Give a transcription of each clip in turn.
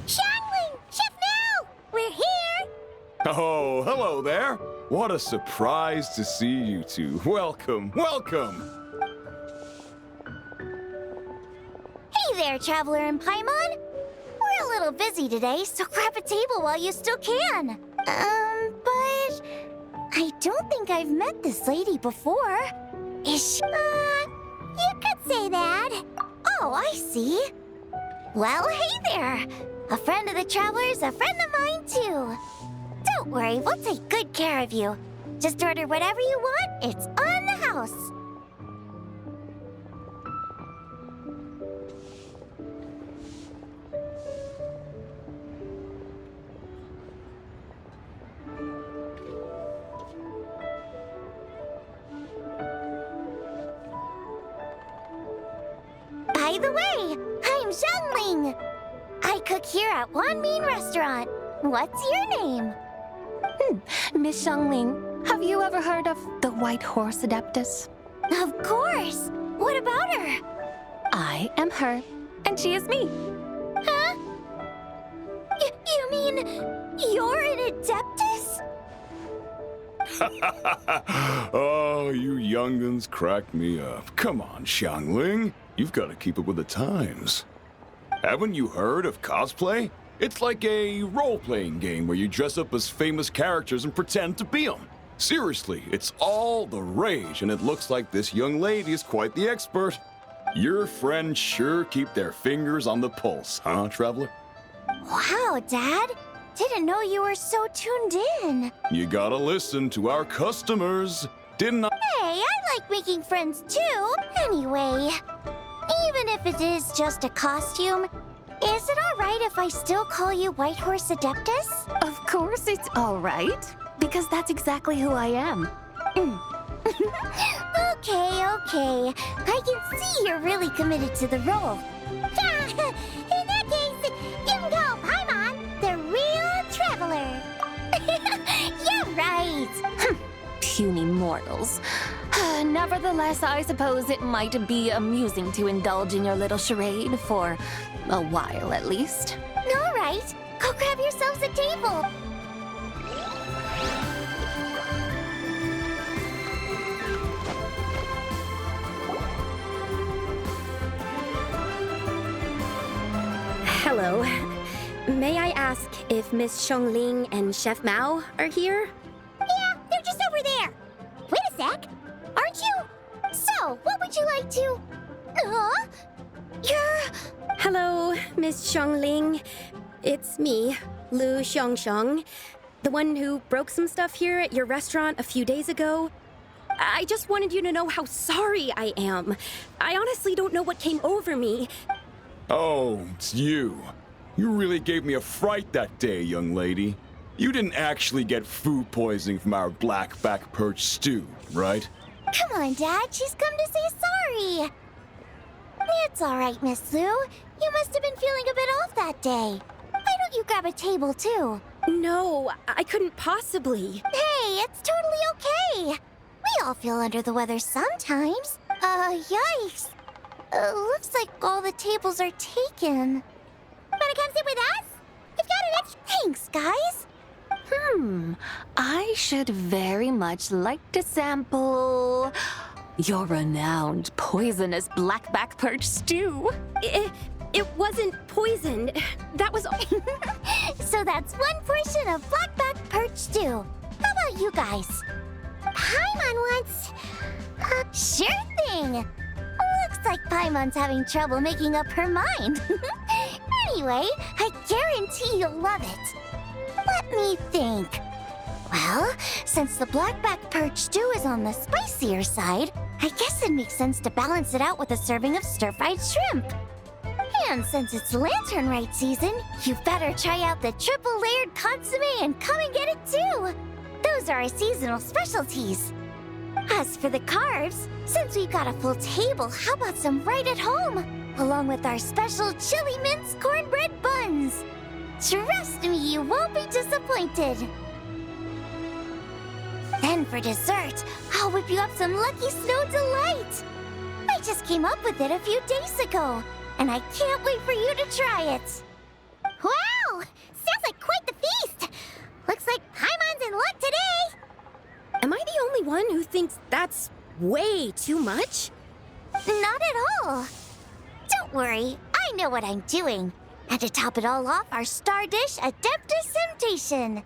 Xiangling! Chef Now! We're here! Oh, hello there. What a surprise to see you two. Welcome, welcome. Hey there, Traveler and Paimon. We're a little busy today, so grab a table while you still can. But I don't think I've met this lady before. Is she? You could say that. Oh, I see. Well, hey there. A friend of the Traveler's a friend of mine, too. Don't worry, we'll take good care of you. Just order whatever you want, it's on the house. By the way, I'm Xiangling. I cook here at Wanmin Restaurant. What's your name? Miss Xiangling, have you ever heard of the White Horse Adeptus? Of course. What about her? I am her, and she is me. Huh? You mean you're an Adeptus? Oh, you young'uns crack me up. Come on, Xiangling. You've got to keep up with the times. Haven't you heard of cosplay? It's like a role-playing game where you dress up as famous characters and pretend to be them. Seriously, it's all the rage, and it looks like this young lady is quite the expert. Your friends sure keep their fingers on the pulse, huh, Traveler? Wow, Dad. Didn't know you were so tuned in. You gotta listen to our customers, didn't I? Hey, I like making friends too. Anyway, even if it is just a costume, is it all right if I still call you White Horse Adeptus? Of course it's all right, because that's exactly who I am. Okay. I can see you're really committed to the role. In that case, you can call Paimon the real traveler. You're right. Puny mortals. Nevertheless, I suppose it might be amusing to indulge in your little charade for a while at least. All right, go grab yourselves a table. Hello. May I ask if Miss Xiangling and Chef Mao are here? Yeah, they're just over there. Wait a sec. Aren't you? So, what would you like to... You're... Hello, Miss Xiangling. It's me, Lu Xiangxiang, the one who broke some stuff here at your restaurant a few days ago. I just wanted you to know how sorry I am. I honestly don't know what came over me. Oh, it's you. You really gave me a fright that day, young lady. You didn't actually get food poisoning from our blackback perch stew, right? Come on, Dad. She's come to say sorry. It's all right, Miss Lu. You must have been feeling a bit off that day. Why don't you grab a table, too? No, I couldn't possibly. Hey, it's totally okay. We all feel under the weather sometimes. Yikes. Looks like all the tables are taken. Wanna come sit with us? We've got an extra... Thanks, guys. I should very much like to sample your renowned poisonous blackback perch stew. It wasn't poisoned. That was... So that's one portion of blackback perch stew. How about you guys? Paimon wants... Sure thing. Looks like Paimon's having trouble making up her mind. Anyway, I guarantee you'll love it. Let me think. Well, since the blackback perch stew is on the spicier side, I guess it makes sense to balance it out with a serving of stir-fried shrimp. And since it's Lantern Rite season, you better try out the triple-layered consomme and come and get it too. Those are our seasonal specialties. As for the carbs, since we've got a full table, how about some right at home? Along with our special chili mince cornbread buns. Trust me, you won't be disappointed. Then for dessert, I'll whip you up some Lucky Snow Delight. I just came up with it a few days ago, and I can't wait for you to try it. Wow! one who thinks that's way too much? Not at all. Don't worry, I know what I'm doing. And to top it all off, our star dish, Adeptus Temptation.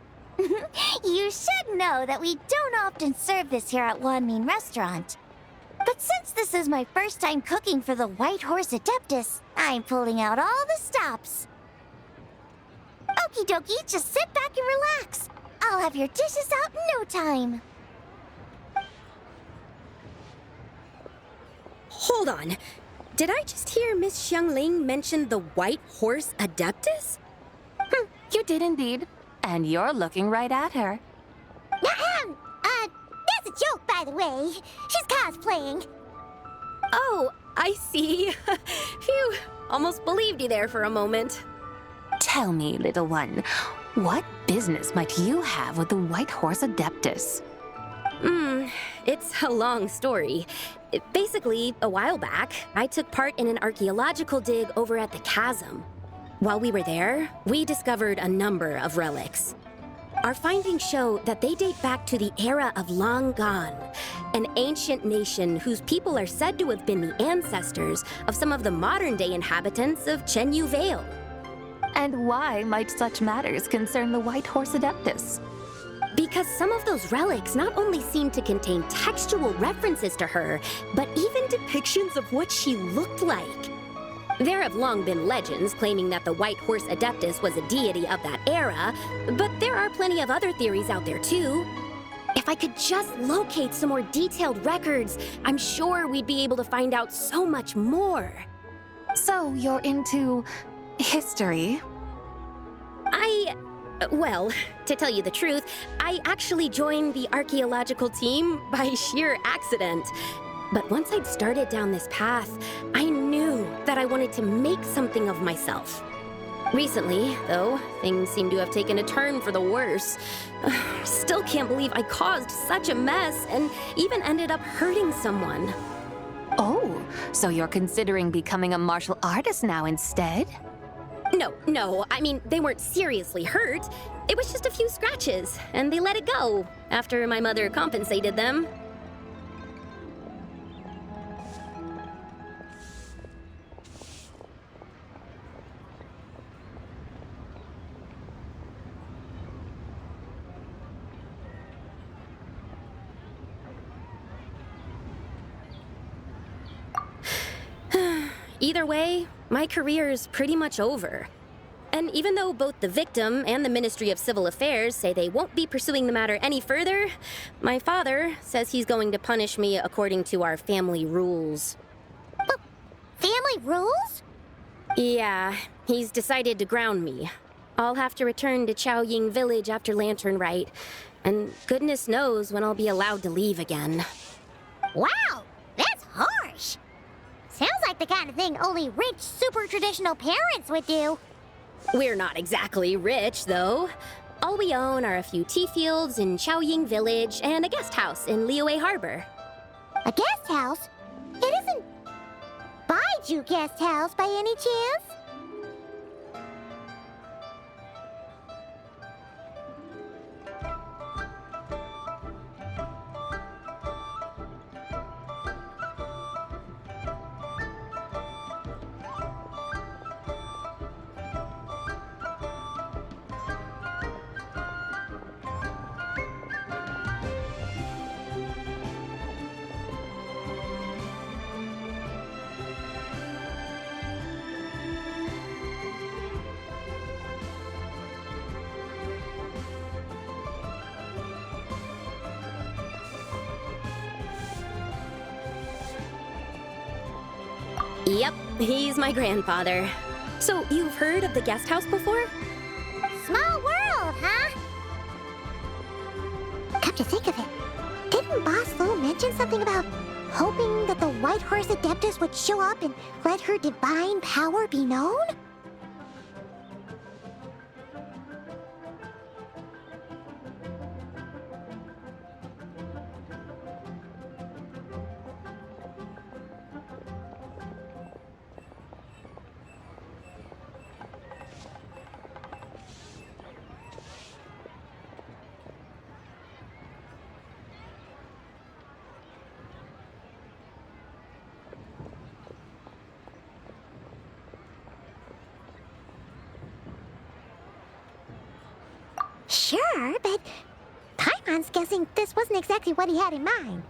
You should know that we don't often serve this here at Wanmin Restaurant. But since this is my first time cooking for the White Horse Adeptus, I'm pulling out all the stops. Okie dokie, just sit back and relax. I'll have your dishes out in no time. Hold on. Did I just hear Miss Xiangling mention the White Horse Adeptus? You did indeed. And you're looking right at her. That's a joke, by the way. She's cosplaying. Oh, I see. Phew, almost believed you there for a moment. Tell me, little one, what business might you have with the White Horse Adeptus? It's a long story. Basically, a while back, I took part in an archaeological dig over at the chasm. While we were there, we discovered a number of relics. Our findings show that they date back to the era of Long Gone, an ancient nation whose people are said to have been the ancestors of some of the modern-day inhabitants of Chenyu Vale. And why might such matters concern the White Horse Adeptus? Because some of those relics not only seem to contain textual references to her, but even depictions of what she looked like. There have long been legends claiming that the White Horse Adeptus was a deity of that era, but there are plenty of other theories out there too. If I could just locate some more detailed records, I'm sure we'd be able to find out so much more. So you're into history? Well, to tell you the truth, I actually joined the archaeological team by sheer accident. But once I'd started down this path, I knew that I wanted to make something of myself. Recently, though, things seem to have taken a turn for the worse. Still can't believe I caused such a mess and even ended up hurting someone. Oh, so you're considering becoming a martial artist now instead? No, I mean, they weren't seriously hurt. It was just a few scratches, and they let it go after my mother compensated them. Either way, my career's pretty much over. And even though both the victim and the Ministry of Civil Affairs say they won't be pursuing the matter any further, my father says he's going to punish me according to our family rules. Family rules? Yeah, he's decided to ground me. I'll have to return to Chaoying Village after Lantern Rite, and goodness knows when I'll be allowed to leave again. Wow, that's harsh. Sounds like the kind of thing only rich, super traditional parents would do. We're not exactly rich, though. All we own are a few tea fields in Chaoying Village and a guest house in Liyue Harbor. A guest house? It isn't Baiju Guest House by any chance? Yep, he's my grandfather. So, you've heard of the guest house before? Small world, huh? Come to think of it, didn't Boss Lo mention something about hoping that the White Horse Adeptus would show up and let her divine power be known? Sure, but Paimon's guessing this wasn't exactly what he had in mind.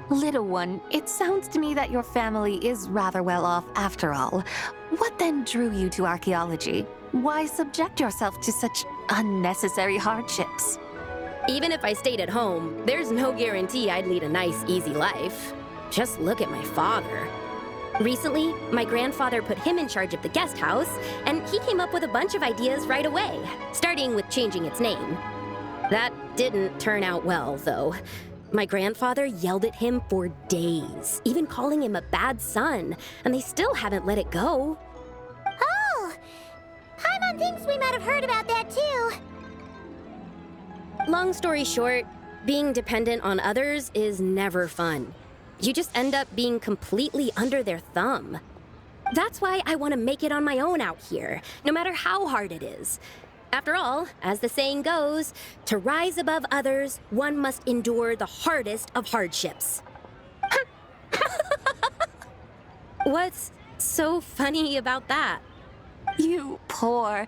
Little one, it sounds to me that your family is rather well off after all. What then drew you to archaeology? Why subject yourself to such unnecessary hardships? Even if I stayed at home, there's no guarantee I'd lead a nice, easy life. Just look at my father. Recently, my grandfather put him in charge of the guest house, and he came up with a bunch of ideas right away, starting with changing its name. That didn't turn out well, though. My grandfather yelled at him for days, even calling him a bad son, and they still haven't let it go. Oh! Paimon thinks we might have heard about that too. Long story short, being dependent on others is never fun. You just end up being completely under their thumb. That's why I want to make it on my own out here, no matter how hard it is. After all, as the saying goes, to rise above others, one must endure the hardest of hardships. What's so funny about that? You poor,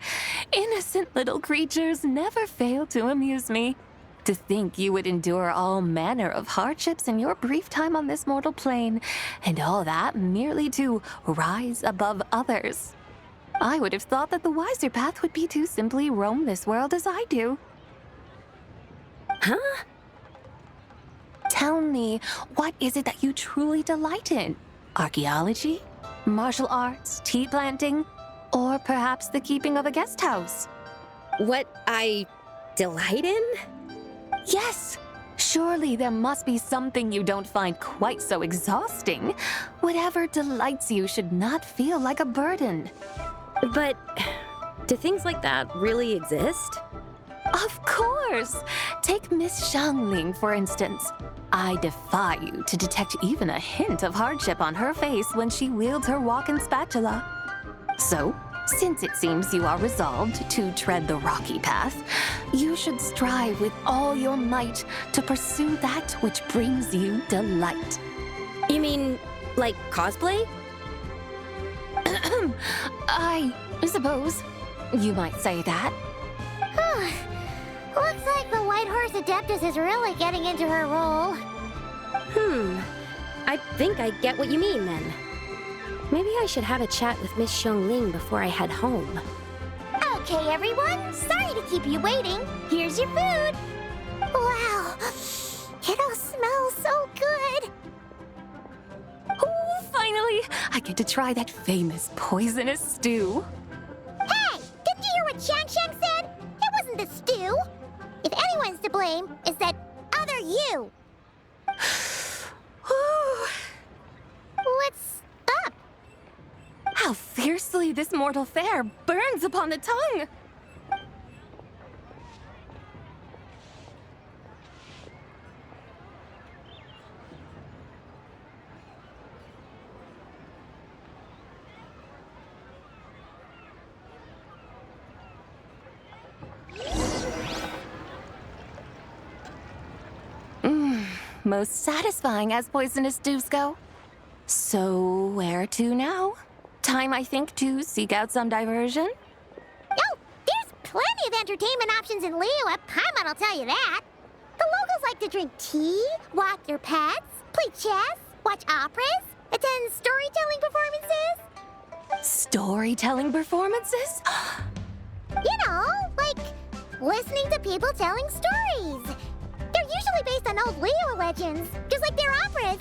innocent little creatures never fail to amuse me. To think you would endure all manner of hardships in your brief time on this mortal plane, and all that merely to rise above others. I would have thought that the wiser path would be to simply roam this world as I do. Huh? Tell me, what is it that you truly delight in? Archaeology? Martial arts? Tea planting? Or perhaps the keeping of a guest house? What I delight in? Yes! Surely there must be something you don't find quite so exhausting. Whatever delights you should not feel like a burden. But do things like that really exist? Of course! Take Miss Xiangling, for instance. I defy you to detect even a hint of hardship on her face when she wields her walking spatula. So, since it seems you are resolved to tread the rocky path, you should strive with all your might to pursue that which brings you delight. You mean, like cosplay? I suppose you might say that. Looks like the White Horse Adeptus is really getting into her role. I think I get what you mean then. Maybe I should have a chat with Miss Xiangling before I head home. Okay, everyone. Sorry to keep you waiting. Here's your food. Wow. It all smells so good. Oh, finally! I get to try that famous poisonous stew. Hey! Didn't you hear what Shang Shang said? It wasn't the stew. If anyone's to blame, it's that other you. What's up? How fiercely this mortal fare burns upon the tongue! Most satisfying as poisonous stews go. So, where to now? Time, I think, to seek out some diversion? Oh, there's plenty of entertainment options in Liyue. Paimon will tell you that. The locals like to drink tea, walk their pets, play chess, watch operas, attend storytelling performances. Storytelling performances? You know, like listening to people telling stories. They're usually based on old Liyue legends, just like their operas.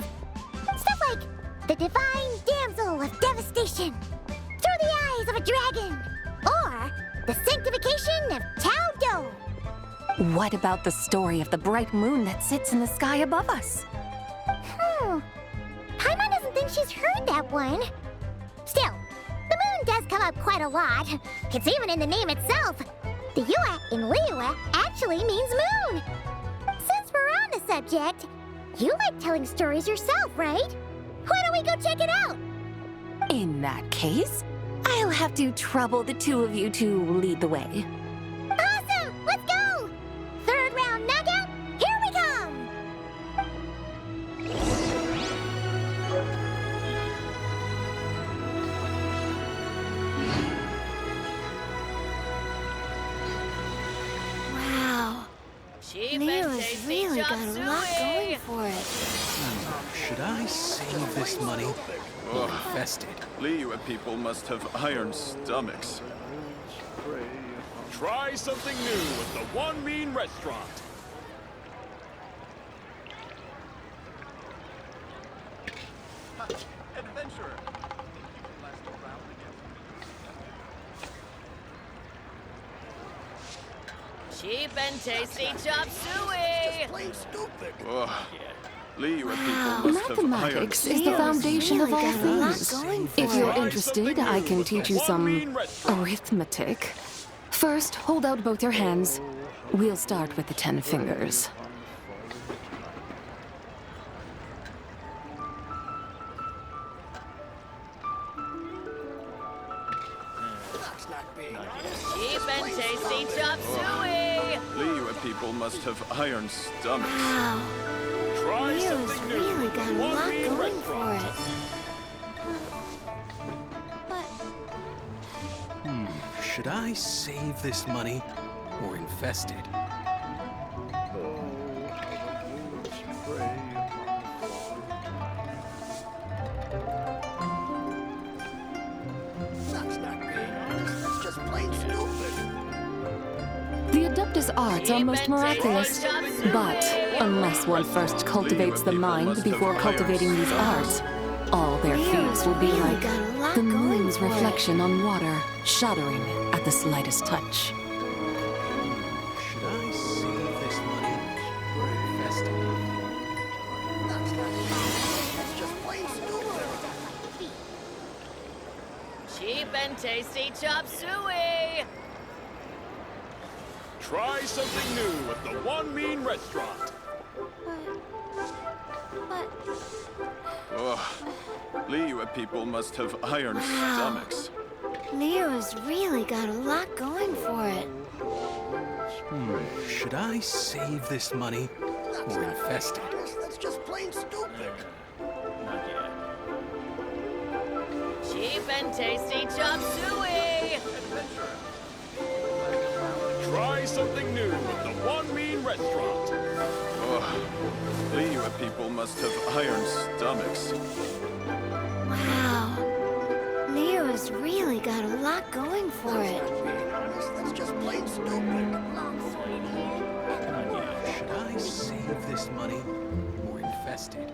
Stuff like The Divine Damsel of Devastation, Through the Eyes of a Dragon, or The Sanctification of Tao Do. What about the story of the bright moon that sits in the sky above us? Paimon doesn't think she's heard that one. Still, the moon does come up quite a lot. It's even in the name itself. The Yue in Liyue actually means moon. Since we're on the subject, you like telling stories yourself, right? Why don't we go check it out? In that case, I'll have to trouble the two of you to lead the way. Awesome! Let's go! Third round knockout, here we come! Wow. Liyue's really got a lot going for it. Should I save this money or invest it? Liyue people must have iron stomachs. Try something new at the One Mean Restaurant. Adventurer! Cheap and tasty chop suey. Ugh. Liyue people must have iron Mathematics is the foundation of all things. If you're interested, I can teach you some arithmetic. First, hold out both your hands. We'll start with the 10 fingers. Cheap and tasty chop suey. Liyue people must have iron stomachs. Wow. Try Liyue's something new really at got the a One lot Mean going for Restaurant. it. Should I save this money or invest it? The Adeptus arts are most miraculous, but unless one first cultivates the mind before cultivating these arts, all their feats will be like the moon's reflection on water, shattering at the slightest touch. Should I save this money or invest it? Cheap and tasty chop suey! Try something new at the One Mean Restaurant. Liyue people must have iron stomachs. Leo's really got a lot going for it. Should I save this money or invest it? That's just plain stupid. Cheap and tasty chop suey! Try something new at the One Mean Restaurant. Liyue people must have iron stomachs. Wow. Leo's really got a lot going for it. That's just plain stupid. Should I save this money or invest it?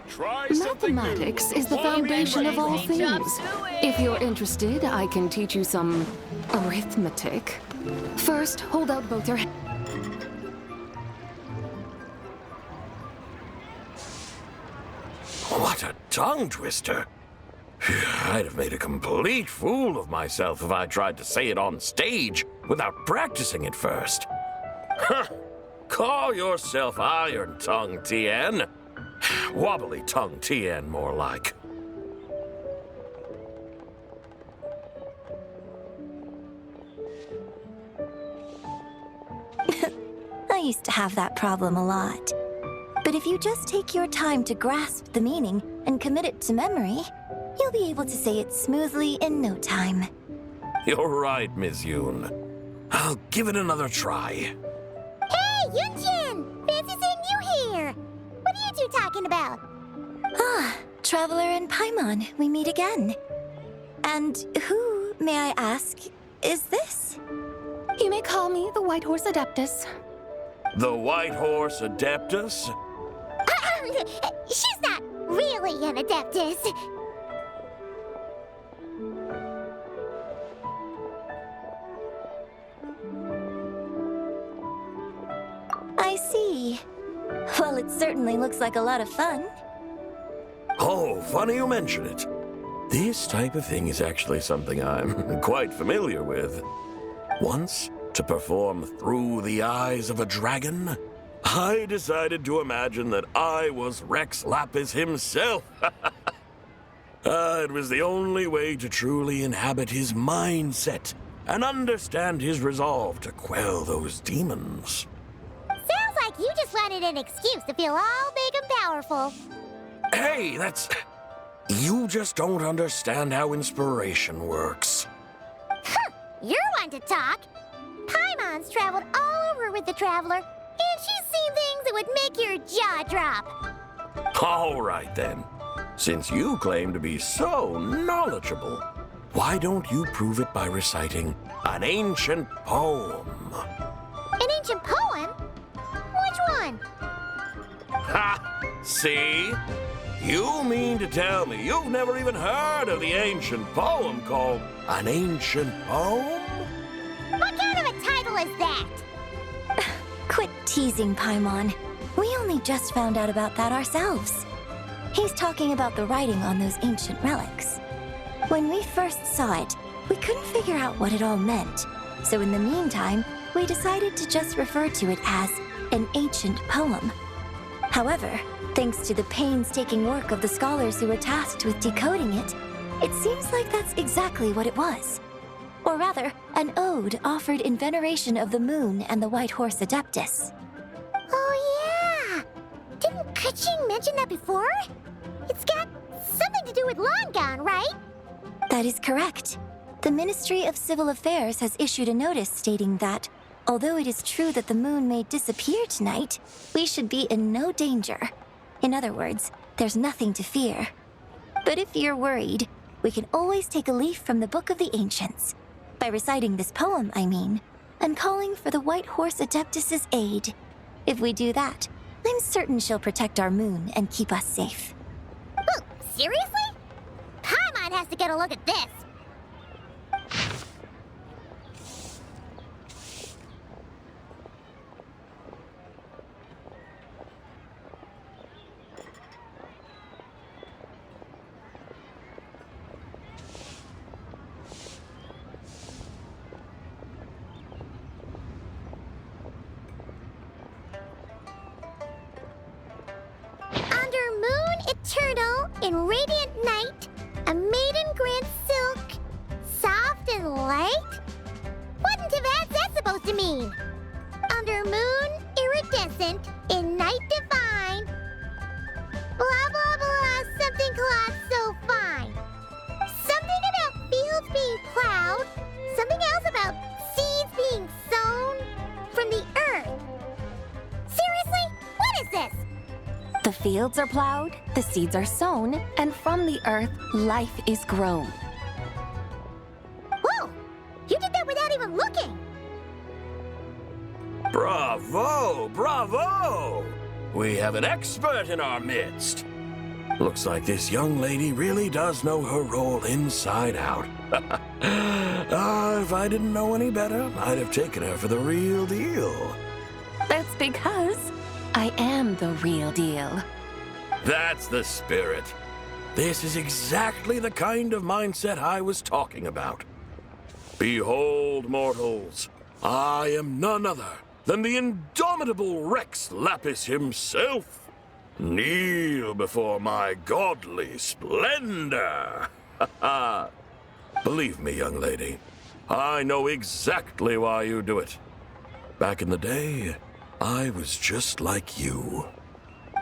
Try something new. Mathematics is the foundation of all things. If you're interested, I can teach you some arithmetic. First, hold out both your hands. What a tongue twister! I'd have made a complete fool of myself if I tried to say it on stage without practicing it first. Huh. Call yourself Iron Tongue, Tien. Wobbly Tongue, Tien, more like. I used to have that problem a lot. But if you just take your time to grasp the meaning and commit it to memory, you'll be able to say it smoothly in no time. You're right, Miss Yoon. I'll give it another try. Hey, Yunjin! Fancy seeing you here! What are you two talking about? Ah, Traveler and Paimon, we meet again. And who, may I ask, is this? You may call me the White Horse Adeptus. The White Horse Adeptus? She's not really an Adeptus. I see. Well, it certainly looks like a lot of fun. Oh, funny you mention it. This type of thing is actually something I'm quite familiar with. Once, to perform Through the Eyes of a Dragon, I decided to imagine that I was Rex Lapis himself. It was the only way to truly inhabit his mindset and understand his resolve to quell those demons. Sounds like you just wanted an excuse to feel all big and powerful. Hey, that's... You just don't understand how inspiration works. You're one to talk. Paimon's traveled all over with the Traveler, and she's seen things that would make your jaw drop. All right, then. Since you claim to be so knowledgeable, why don't you prove it by reciting an ancient poem? An ancient poem? Which one? Ha! See? You mean to tell me you've never even heard of the ancient poem called An Ancient Poem? What kind of a title is that? Quit teasing, Paimon. We only just found out about that ourselves. He's talking about the writing on those ancient relics. When we first saw it, we couldn't figure out what it all meant. So in the meantime, we decided to just refer to it as an ancient poem. However, thanks to the painstaking work of the scholars who were tasked with decoding it, it seems like that's exactly what it was. Or rather, an ode offered in veneration of the moon and the White Horse Adeptus. Oh yeah! Didn't Kuching mention that before? It's got something to do with Longon, right? That is correct. The Ministry of Civil Affairs has issued a notice stating that, although it is true that the moon may disappear tonight, we should be in no danger. In other words, there's nothing to fear. But if you're worried, we can always take a leaf from the Book of the Ancients. By reciting this poem, I mean, and calling for the White Horse Adeptus's aid. If we do that, I'm certain she'll protect our moon and keep us safe. Oh, seriously? Paimon has to get a look at this. Eternal in radiant night, a maiden grants silk, soft and light? What in Tibet's that supposed to mean? Under moon, iridescent, in night divine. Blah blah blah, something cloth so fine. Something about fields being plowed, something else about seeds being sown from the earth. Seriously? What is this? The fields are plowed, the seeds are sown, and from the earth, life is grown. Whoa! You did that without even looking! Bravo! Bravo! We have an expert in our midst. Looks like this young lady really does know her role inside out. If I didn't know any better, I'd have taken her for the real deal. That's because I am the real deal. That's the spirit. This is exactly the kind of mindset I was talking about. Behold, mortals, I am none other than the indomitable Rex Lapis himself. Kneel before my godly splendor. Believe me, young lady, I know exactly why you do it. Back in the day, I was just like you.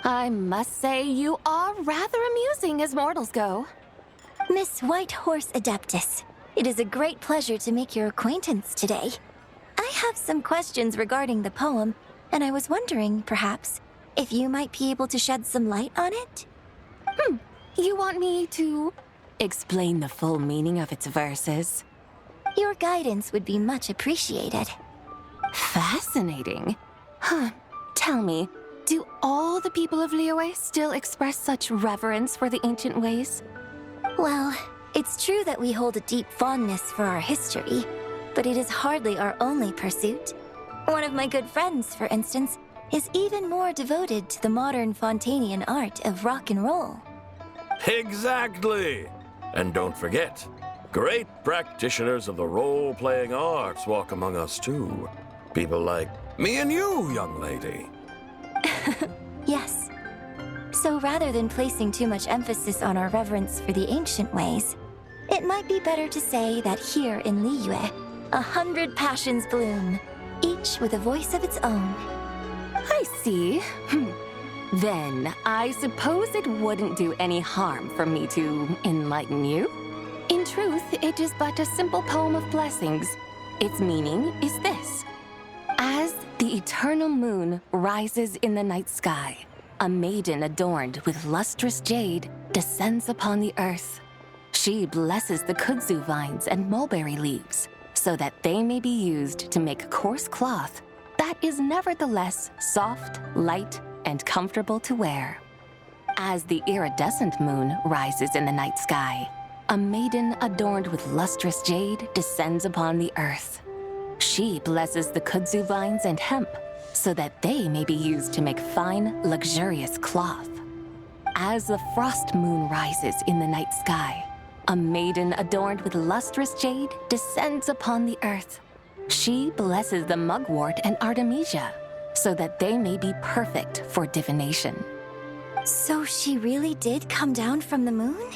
I must say you are rather amusing as mortals go. Miss White Horse Adeptus, it is a great pleasure to make your acquaintance today. I have some questions regarding the poem, and I was wondering, perhaps, if you might be able to shed some light on it? You want me to explain the full meaning of its verses? Your guidance would be much appreciated. Fascinating. Tell me, do all the people of Liyue still express such reverence for the ancient ways? Well, it's true that we hold a deep fondness for our history, but it is hardly our only pursuit. One of my good friends, for instance, is even more devoted to the modern Fontanian art of rock and roll. Exactly! And don't forget, great practitioners of the role-playing arts walk among us too. People like me and you, young lady. Yes. So rather than placing too much emphasis on our reverence for the ancient ways, it might be better to say that here in Liyue, 100 passions bloom, each with a voice of its own. I see. Then, I suppose it wouldn't do any harm for me to enlighten you. In truth, it is but a simple poem of blessings. Its meaning is this. As the eternal moon rises in the night sky, a maiden adorned with lustrous jade descends upon the earth. She blesses the kudzu vines and mulberry leaves so that they may be used to make coarse cloth that is nevertheless soft, light, and comfortable to wear. As the iridescent moon rises in the night sky, a maiden adorned with lustrous jade descends upon the earth. She blesses the kudzu vines and hemp so that they may be used to make fine, luxurious cloth. As the frost moon rises in the night sky, a maiden adorned with lustrous jade descends upon the earth. She blesses the mugwort and artemisia so that they may be perfect for divination. So she really did come down from the moon?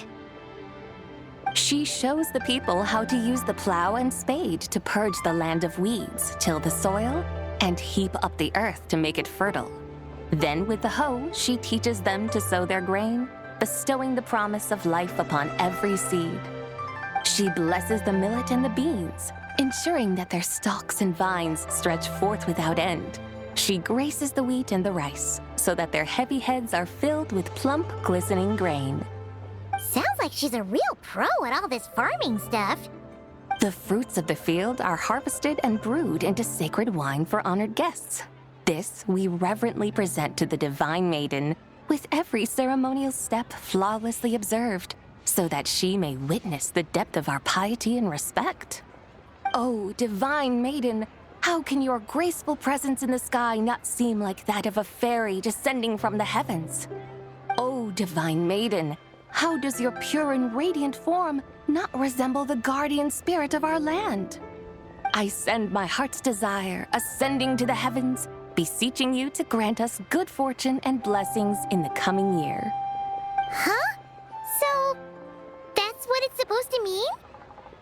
She shows the people how to use the plow and spade to purge the land of weeds, till the soil, and heap up the earth to make it fertile. Then with the hoe, she teaches them to sow their grain, bestowing the promise of life upon every seed. She blesses the millet and the beans, ensuring that their stalks and vines stretch forth without end. She graces the wheat and the rice, so that their heavy heads are filled with plump, glistening grain. Sounds like she's a real pro at all this farming stuff. The fruits of the field are harvested and brewed into sacred wine for honored guests. This we reverently present to the Divine Maiden, with every ceremonial step flawlessly observed, so that she may witness the depth of our piety and respect. Oh, Divine Maiden, how can your graceful presence in the sky not seem like that of a fairy descending from the heavens? Oh, Divine Maiden, how does your pure and radiant form not resemble the guardian spirit of our land? I send my heart's desire, ascending to the heavens, beseeching you to grant us good fortune and blessings in the coming year. Huh? So, that's what it's supposed to mean?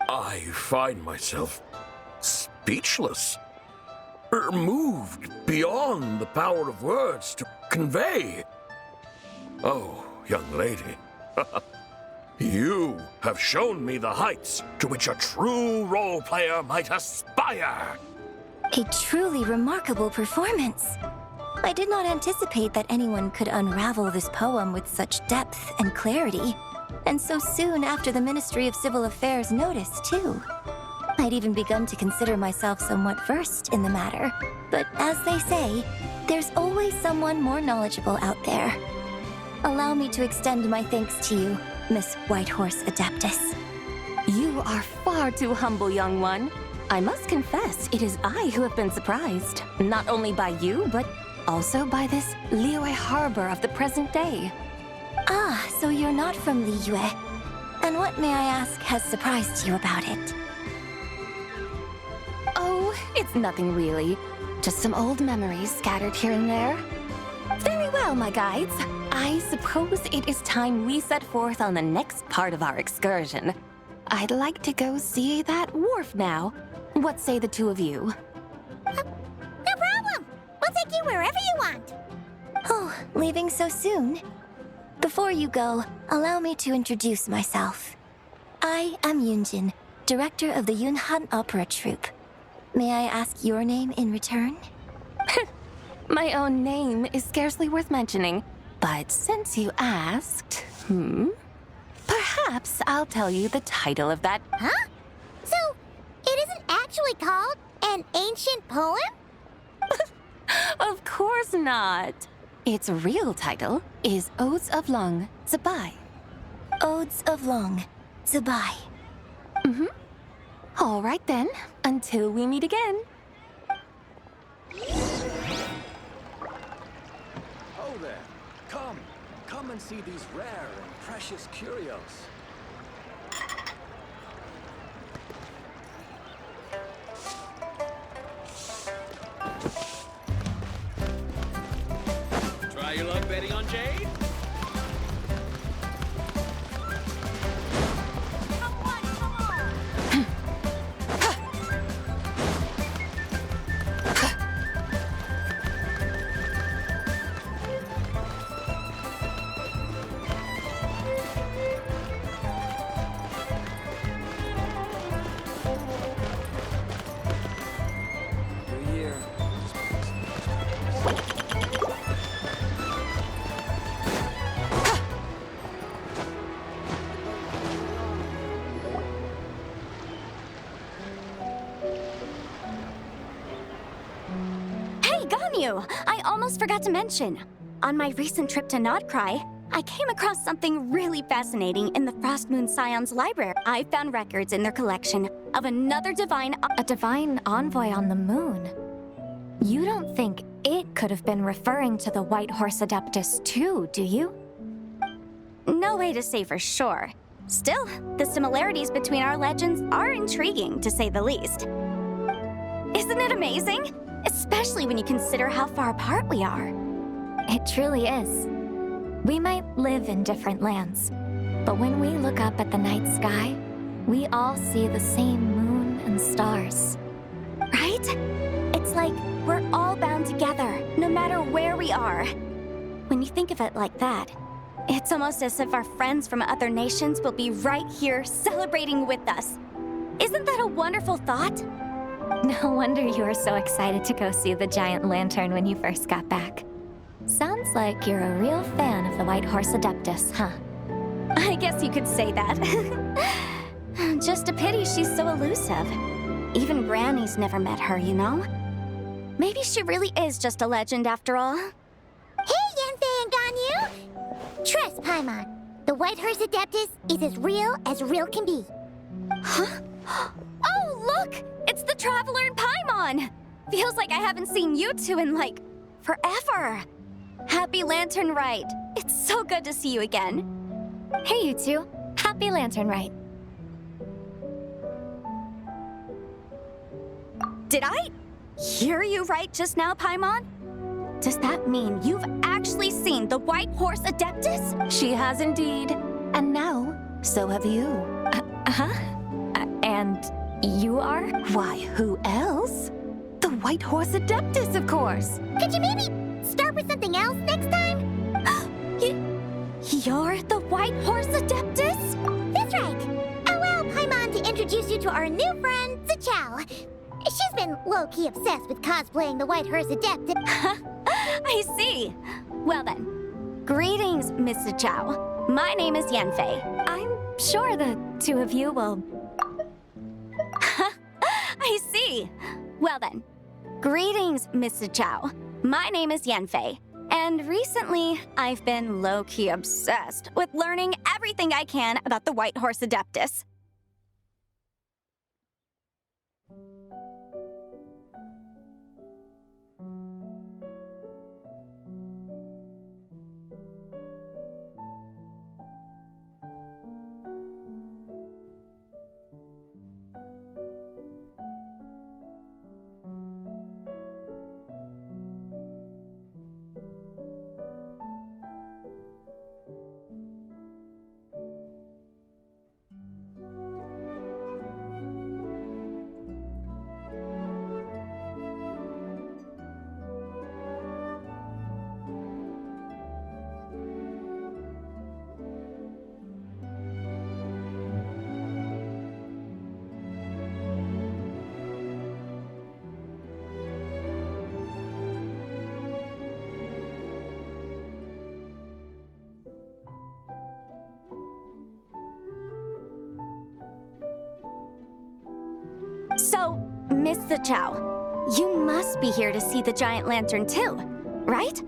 I find myself speechless, moved beyond the power of words to convey. Oh, young lady, you have shown me the heights to which a true role player might aspire. A truly remarkable performance. I did not anticipate that anyone could unravel this poem with such depth and clarity, and so soon after the Ministry of Civil Affairs noticed, too. I'd even begun to consider myself somewhat versed in the matter, but as they say, there's always someone more knowledgeable out there. Allow me to extend my thanks to you, Miss Whitehorse Adeptus. You are far too humble, young one. I must confess, it is I who have been surprised, not only by you, but also by this Liyue Harbor of the present day. Ah, so you're not from Liyue. And what, may I ask, has surprised you about it? Oh, it's nothing really. Just some old memories scattered here and there. Very well, my guides. I suppose it is time we set forth on the next part of our excursion. I'd like to go see that wharf now. What say the two of you? No problem! We'll take you wherever you want. Oh, leaving so soon? Before you go, allow me to introduce myself. I am Yunjin, director of the Yunhan Opera Troupe. May I ask your name in return? My own name is scarcely worth mentioning, but since you asked, perhaps I'll tell you the title of that. Huh? So, it isn't actually called an ancient poem? Of course not. Its real title is Odes of Long Zabai. Odes of Long Zabai. All right then, until we meet again. Oh there. Come and see these rare and precious curios. Try your luck betting on Jade? I almost forgot to mention. On my recent trip to Nodcry, I came across something really fascinating in the Frost Moon Scion's library. I found records in their collection of another A divine envoy on the moon? You don't think it could have been referring to the White Horse Adeptus too, do you? No way to say for sure. Still, the similarities between our legends are intriguing, to say the least. Isn't it amazing? Especially when you consider how far apart we are. It truly is. We might live in different lands, but when we look up at the night sky, we all see the same moon and stars. Right? It's like we're all bound together, no matter where we are. When you think of it like that, it's almost as if our friends from other nations will be right here celebrating with us. Isn't that a wonderful thought? No wonder you were so excited to go see the giant lantern when you first got back. Sounds like you're a real fan of the White Horse Adeptus, huh? I guess you could say that. Just a pity she's so elusive. Even Granny's never met her, you know? Maybe she really is just a legend after all. Hey, Yanfei and Ganyu! Trust, Paimon. The White Horse Adeptus is as real can be. Huh? Oh, look! It's the Traveler and Paimon! Feels like I haven't seen you two in, like, forever. Happy Lantern Rite. It's so good to see you again. Hey, you two. Happy Lantern Rite. Did I hear you right just now, Paimon? Does that mean you've actually seen the White Horse Adeptus? She has indeed. And now, so have you. And you are? Why, who else? The White Horse Adeptus, of course. Could you maybe start with something else next time? You're the White Horse Adeptus? That's right. Allow Paimon to introduce you to our new friend, Zichao. She's been low-key obsessed with cosplaying the White Horse Adeptus. I see. Well then, greetings, Miss Zichao. My name is Yanfei. I'm sure the two of you will... I see. Well then, greetings, Miss Zichao. My name is Yanfei. And recently, I've been low-key obsessed with learning everything I can about the White Horse Adeptus. So, Miss Zichao, you must be here to see the giant lantern too, right?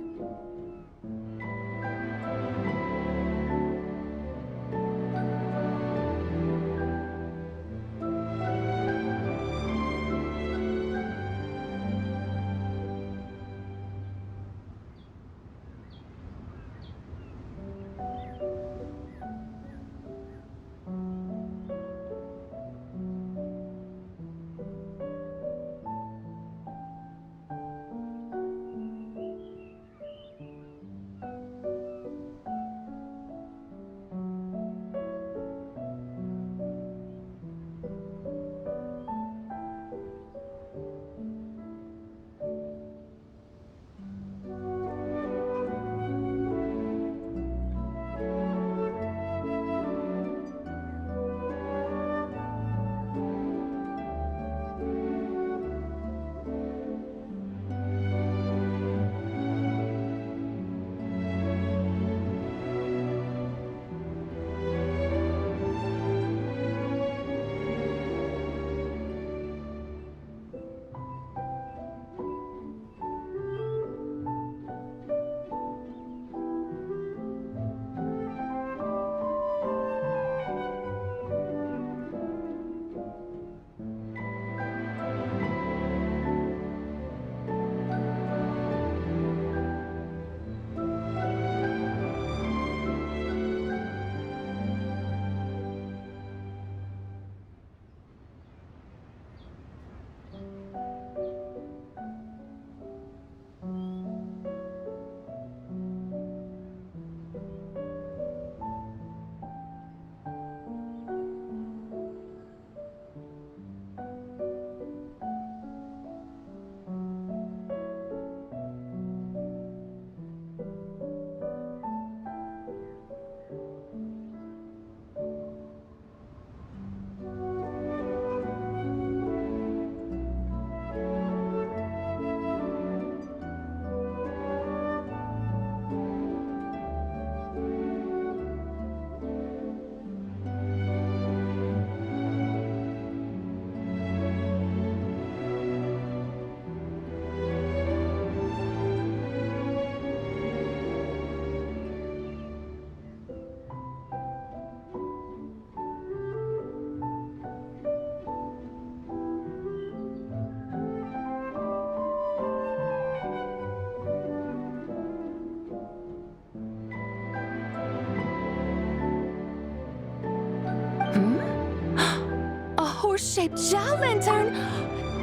horse-shaped Zhao lantern!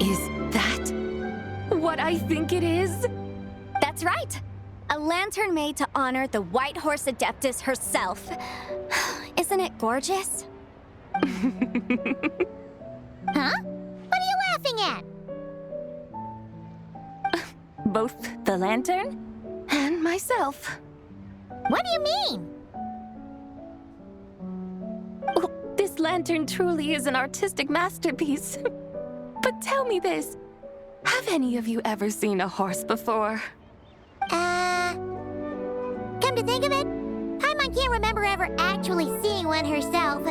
Is that what I think it is? That's right. A lantern made to honor the White Horse Adeptus herself. Isn't it gorgeous? Huh? What are you laughing at? Both the lantern and myself. What do you mean? Oh, this lantern truly is an artistic masterpiece. But tell me this, have any of you ever seen a horse before? Come to think of it, Paimon can't remember ever actually seeing one herself.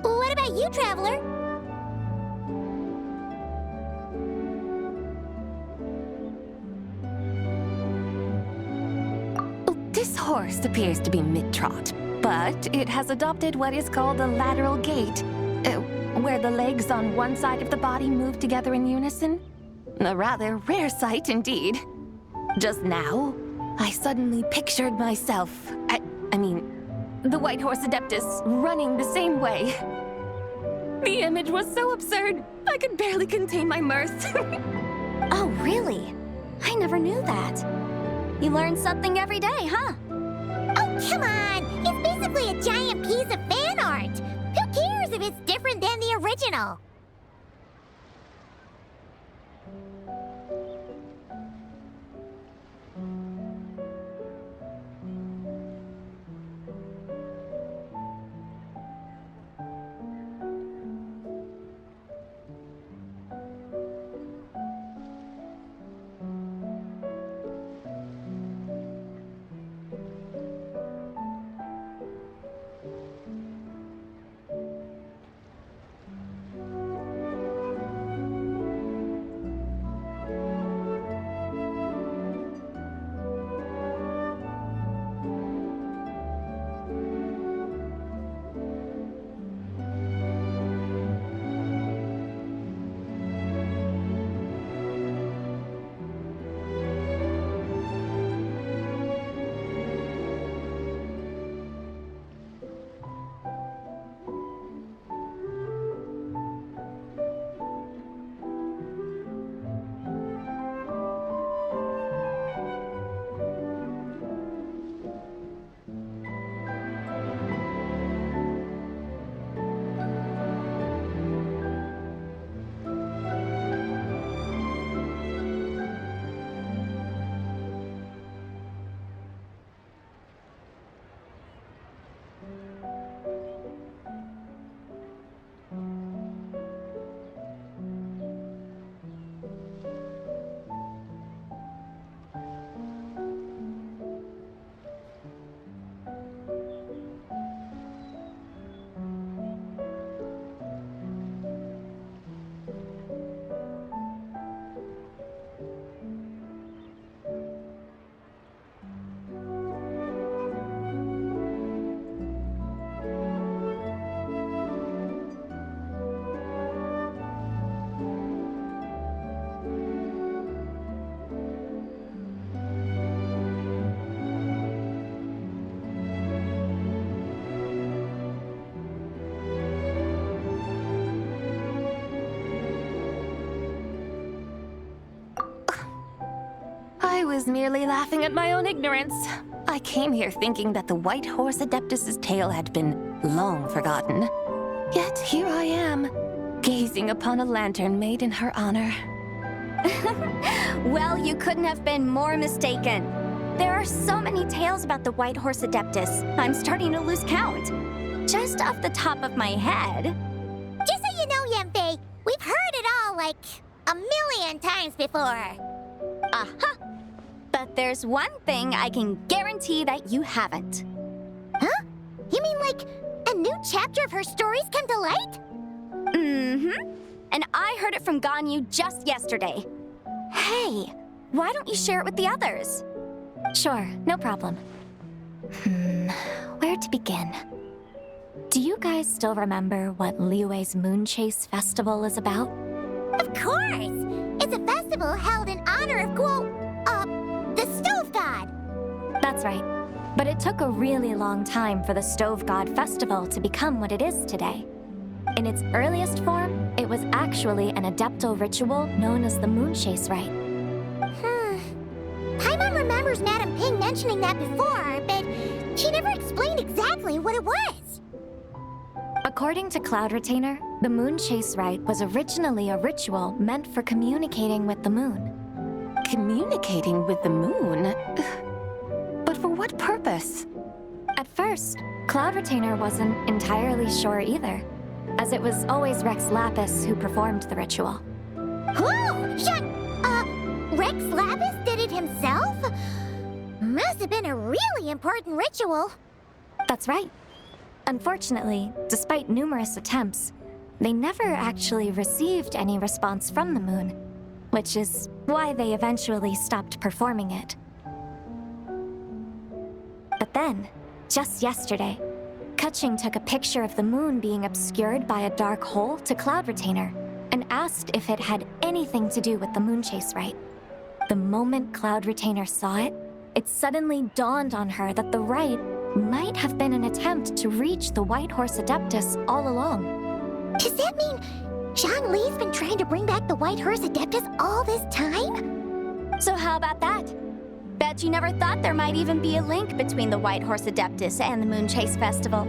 What about you, Traveler? This horse appears to be mid-trot, but it has adopted what is called a lateral gait, where the legs on one side of the body move together in unison. A rather rare sight indeed. Just now, I suddenly pictured myself, I mean, the White Horse Adeptus running the same way. The image was so absurd, I could barely contain my mirth. Oh, really? I never knew that. You learn something every day, huh? Oh, come on! It's basically a giant piece of fan art! Who cares if it's different than the original? I was merely laughing at my own ignorance. I came here thinking that the White Horse Adeptus's tale had been long forgotten. Yet here I am, gazing upon a lantern made in her honor. Well, you couldn't have been more mistaken. There are so many tales about the White Horse Adeptus, I'm starting to lose count. Just off the top of my head. Just so you know, Yanfei, we've heard it all like a million times before. Uh-huh. But there's one thing I can guarantee that you haven't. Huh? You mean like a new chapter of her stories come to light? Mm-hmm. And I heard it from Ganyu just yesterday. Hey, why don't you share it with the others? Sure, no problem. Where to begin? Do you guys still remember what Liyue's Moon Chase Festival is about? Of course! It's a festival held in honor of the Stove God! That's right. But it took a really long time for the Stove God Festival to become what it is today. In its earliest form, It was actually an Adepto ritual known as the Moon Chase Rite. Paimon remembers Madame Ping mentioning that before, but she never explained exactly what it was. According to Cloud Retainer, the Moon Chase Rite was originally a ritual meant for communicating with the moon. Communicating with the moon? But for what purpose? At first, Cloud Retainer wasn't entirely sure either, as it was always Rex Lapis who performed the ritual. Whoa! Rex Lapis did it himself? Must have been a really important ritual. That's right. Unfortunately, despite numerous attempts, they never actually received any response from the moon, which is why they eventually stopped performing it. But then, just yesterday, Keqing took a picture of the moon being obscured by a dark hole to Cloud Retainer and asked if it had anything to do with the Moon Chase Rite. The moment Cloud Retainer saw it, it suddenly dawned on her that the rite might have been an attempt to reach the White Horse Adeptus all along. Does that mean Zhongli's been trying to bring back the White Horse Adeptus all this time? So how about that? Bet you never thought there might even be a link between the White Horse Adeptus and the Moon Chase Festival.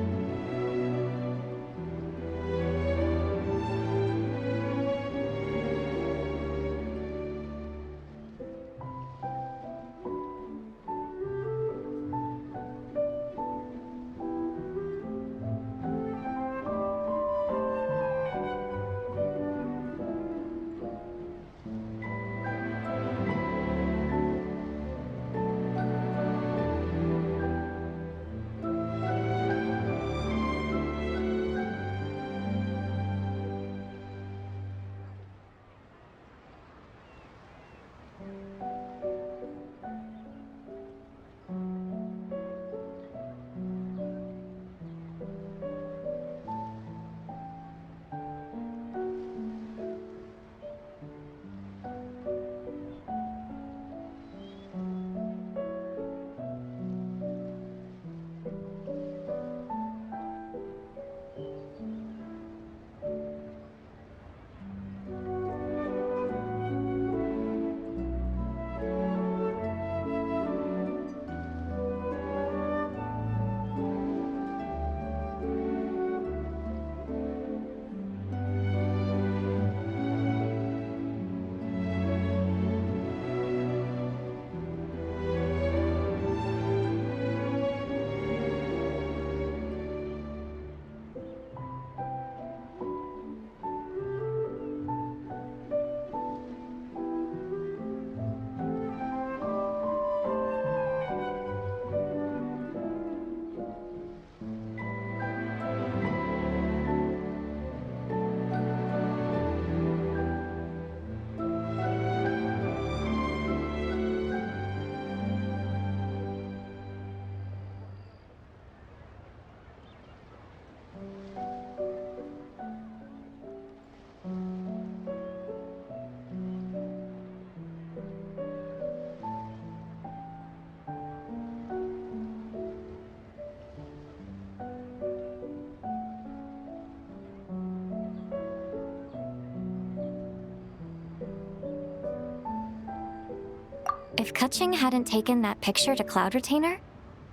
If Keqing hadn't taken that picture to Cloud Retainer,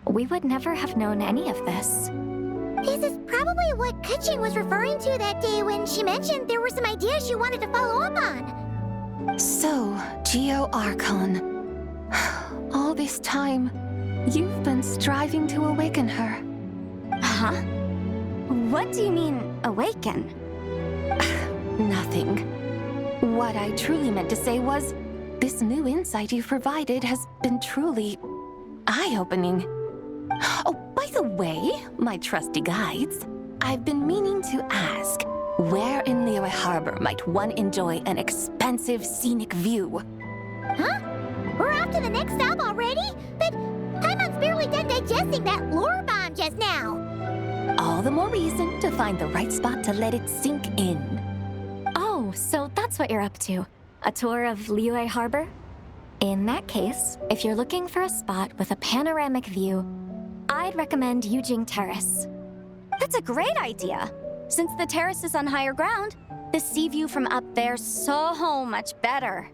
we would never have known any of this. This is probably what Keqing was referring to that day when she mentioned there were some ideas she wanted to follow up on. So, Geo Archon. All this time, you've been striving to awaken her. Huh? What do you mean, awaken? Nothing. What I truly meant to say was, this new insight you've provided has been truly eye-opening. Oh, by the way, my trusty guides, I've been meaning to ask, where in Liyue Harbor might one enjoy an expansive scenic view? Huh? We're off to the next stop already? But Paimon's barely done digesting that lore bomb just now. All the more reason to find the right spot to let it sink in. Oh, so that's what you're up to. A tour of Liyue Harbor? In that case, if you're looking for a spot with a panoramic view, I'd recommend Yujing Terrace. That's a great idea. Since the terrace is on higher ground, The sea view from up there's so much better.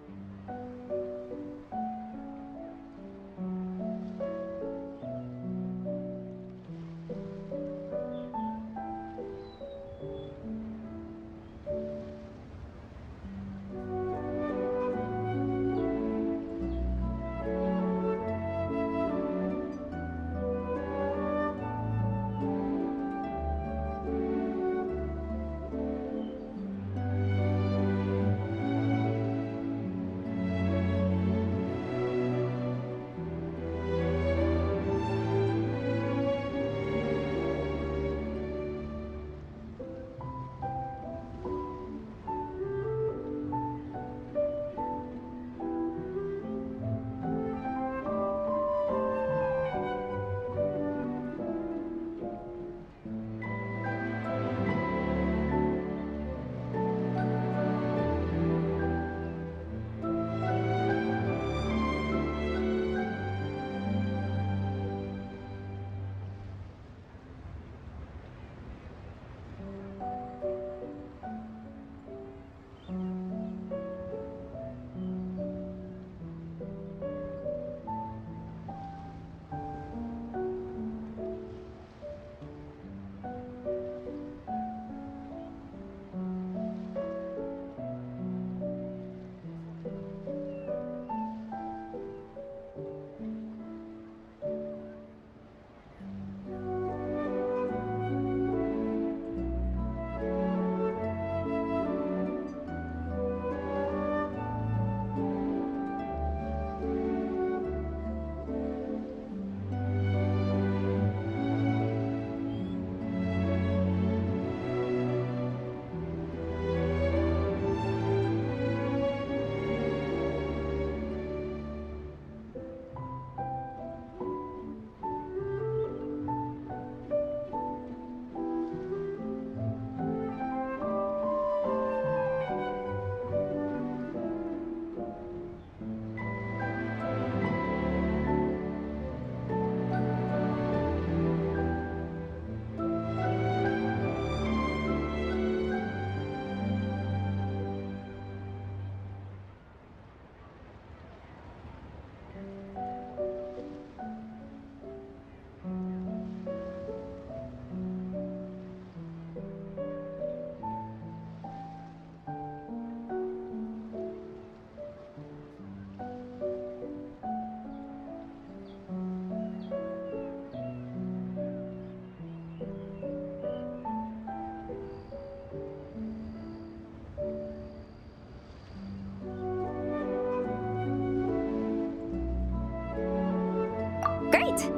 Great!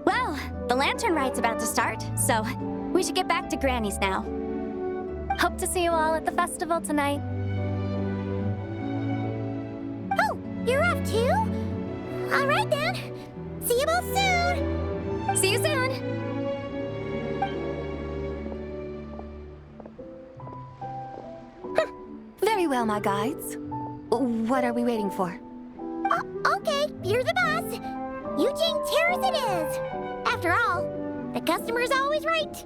Well, the lantern ride's about to start, so we should get back to Granny's now. Hope to see you all at the festival tonight. Oh, you're off too? All right then. See you both soon. See you soon! Very well, my guides. What are we waiting for? Okay, you're the boss. Eugene Terrace it is. After all, the customer's always right.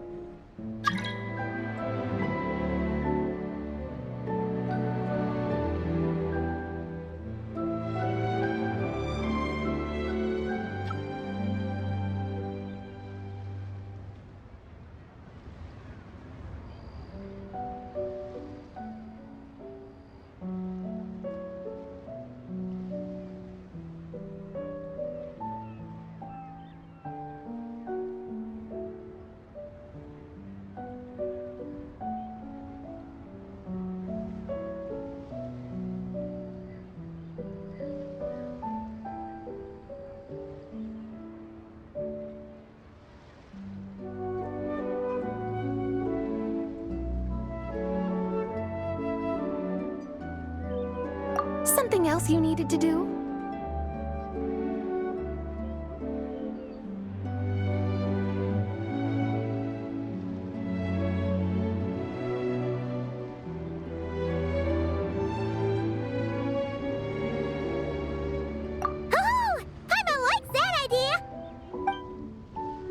Something else you needed to do?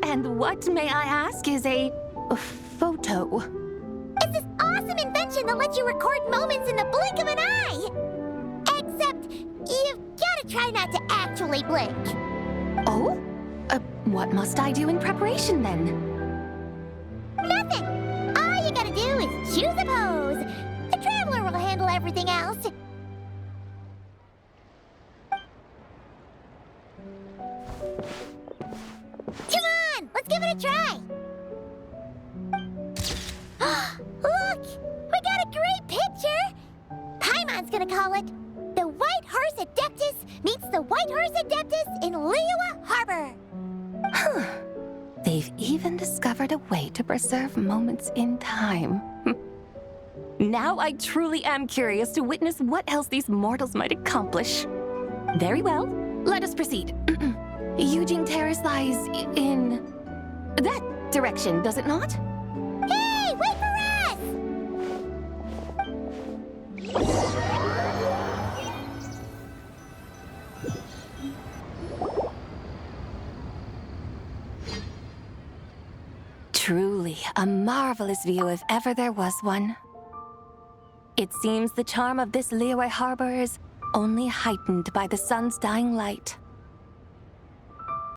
And what, may I ask, is a photo? It's this awesome invention application that lets you record moments in the blink of an eye. Except, you've gotta try not to actually blink. Oh? What must I do in preparation then? Nothing. All you gotta do is choose a pose. The Traveler will handle everything else. Come on, let's give it a try. Look, we got a great picture. Paimon's gonna call it The White Horse Adeptus Meets the White Horse Adeptus in Liyue Harbor. They've even discovered a way to preserve moments in time. Now I truly am curious to witness what else these mortals might accomplish. Very well, let us proceed. Eugene Terrace lies in that direction, does it not? Hey, wait for us! Truly a marvelous view if ever there was one. It seems the charm of this Liyue Harbor is only heightened by the sun's dying light.